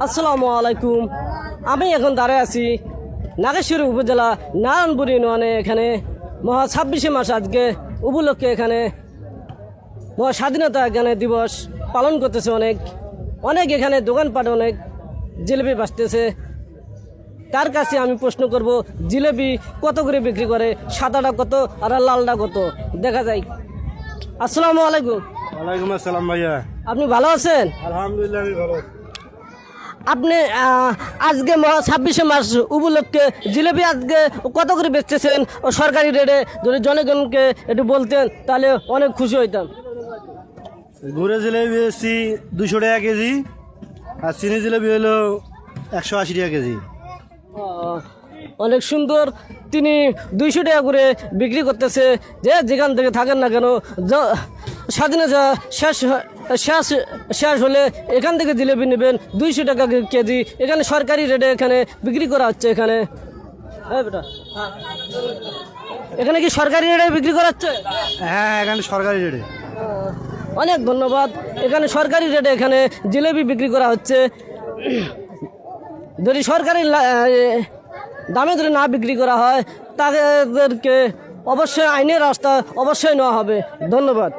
আসসালামু আলাইকুম। আমি এখন দাঁড়িয়ে আছি নাগেশ্বরী উপজেলা নারায়ণপুর ইউনিয়নে। এখানে মহা 26শে মাস আজকে উপলক্ষে এখানে মহা স্বাধীনতা এখানে দিবস পালন করতেছে। অনেক এখানে দোকানপাট অনেক জিলেপি বাঁচতেছে। তার কাছে আমি প্রশ্ন করব, জিলেপি কত করে বিক্রি করে? সাদাটা কত আর লালটা কত? দেখা যায়। আসসালামু আলাইকুম। ওয়ালাইকুম আসসালাম ভাইয়া। আপনি ভালো আছেন? আলহামদুলিল্লাহ আমি ভালো আছি। আপনি আজকে 26শে মাস উপলক্ষে জিলেপি আজকে কত করে বেচতেছেন ও সরকারি রেটে? যদি জনগণকে একটু বলতেন তাহলে অনেক খুশি হইতাম। গুড়ে জিলেবি বেশি 200 টাকা কেজি, আর চিনি জিলেবি হলো 180 টাকা কেজি। অনেক সুন্দর। তিনি 200 টাকা করে বিক্রি করতেছে। যেখান থেকে থাকেন না কেন, স্বাধীনতা শেষ হলে এখান থেকে জিলেপি নেবেন 200 টাকা কেজি। এখানে সরকারি রেটে এখানে বিক্রি করা হচ্ছে। এখানে বেটা, এখানে কি সরকারি রেটে বিক্রি করা হচ্ছে? হ্যাঁ, এখানে সরকারি রেটে। অনেক ধন্যবাদ। এখানে সরকারি রেটে এখানে জিলেপি বিক্রি করা হচ্ছে। যদি সরকারি দামে যদি না বিক্রি করা হয় তাদেরকে অবশ্যই আইনের রাস্তা অবশ্যই নেওয়া হবে। ধন্যবাদ।